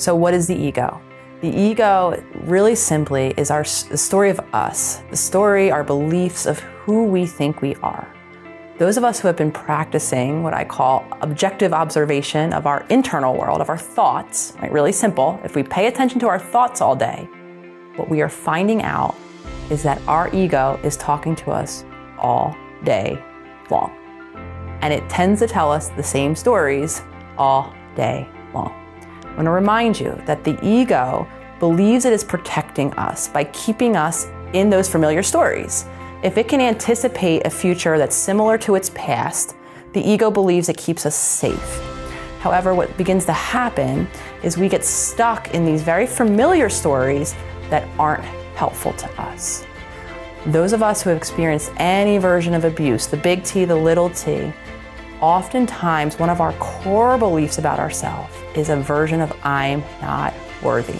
So what is the ego? The ego, really simply, is the story of us, the story, our beliefs of who we think we are. Those of us who have been practicing what I call objective observation of our internal world, of our thoughts, right? Really simple. If we pay attention to our thoughts all day, what we are finding out is that our ego is talking to us all day long. And it tends to tell us the same stories all day long. I want to remind you that the ego believes it is protecting us by keeping us in those familiar stories. If it can anticipate a future that's similar to its past, the ego believes it keeps us safe. However, what begins to happen is we get stuck in these very familiar stories that aren't helpful to us. Those of us who have experienced any version of abuse, the big T, the little t, oftentimes one of our core beliefs about ourselves is a version of I'm not worthy.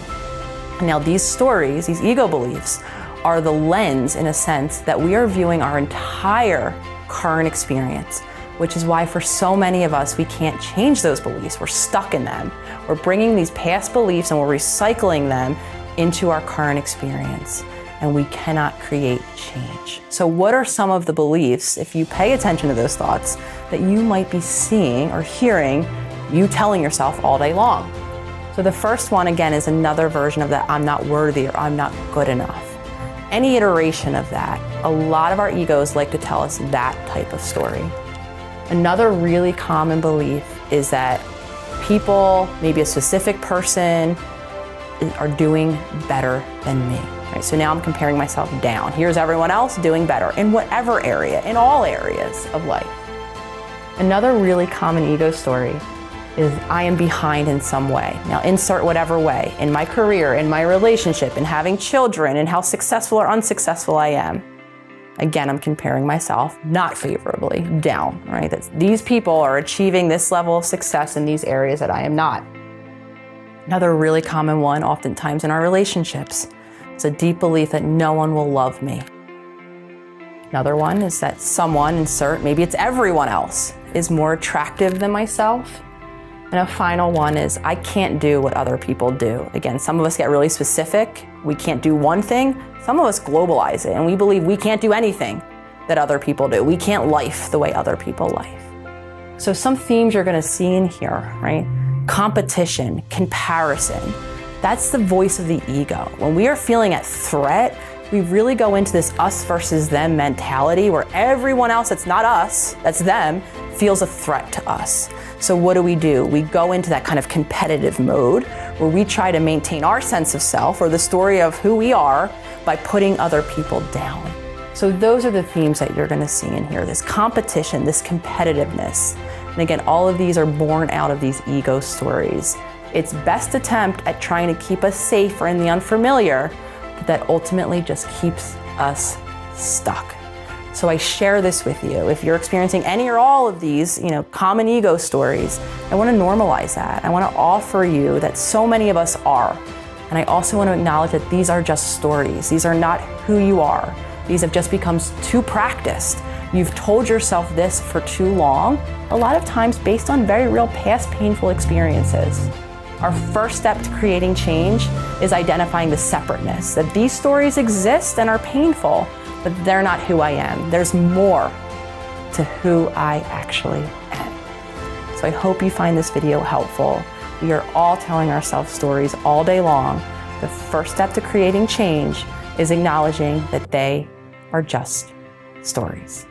Now these stories, these ego beliefs, are the lens, in a sense, that we are viewing our entire current experience, which is why for so many of us, we can't change those beliefs. We're stuck in them. We're bringing these past beliefs and we're recycling them into our current experience, and we cannot create change. So what are some of the beliefs, if you pay attention to those thoughts, that you might be seeing or hearing you telling yourself all day long? So the first one, again, is another version of that I'm not worthy or I'm not good enough. Any iteration of that, a lot of our egos like to tell us that type of story. Another really common belief is that people, maybe a specific person, are doing better than me. Right? So now I'm comparing myself down. Here's everyone else doing better in whatever area, in all areas of life. Another really common ego story is I am behind in some way. Now insert whatever way, in my career, in my relationship, in having children, in how successful or unsuccessful I am. Again, I'm comparing myself, not favorably, down, right? That these people are achieving this level of success in these areas that I am not. Another really common one, oftentimes in our relationships, is a deep belief that no one will love me. Another one is that someone, insert, maybe it's everyone else, is more attractive than myself. And a final one is I can't do what other people do. Again, some of us get really specific. We can't do one thing. Some of us globalize it and we believe we can't do anything that other people do. We can't life the way other people life. So some themes you're gonna see in here, right? Competition, comparison. That's the voice of the ego. When we are feeling at threat, we really go into this us versus them mentality where everyone else that's not us, that's them, feels a threat to us. So what do? We go into that kind of competitive mode where we try to maintain our sense of self or the story of who we are by putting other people down. So those are the themes that you're gonna see in here, this competition, this competitiveness. And again, all of these are born out of these ego stories. It's best attempt at trying to keep us safe or in the unfamiliar, but that ultimately just keeps us stuck. So I share this with you. If you're experiencing any or all of these, common ego stories, I want to normalize that. I want to offer you that so many of us are. And I also want to acknowledge that these are just stories. These are not who you are. These have just become too practiced. You've told yourself this for too long, a lot of times based on very real past painful experiences. Our first step to creating change is identifying the separateness, that these stories exist and are painful, but they're not who I am. There's more to who I actually am. So I hope you find this video helpful. We are all telling ourselves stories all day long. The first step to creating change is acknowledging that they are just stories.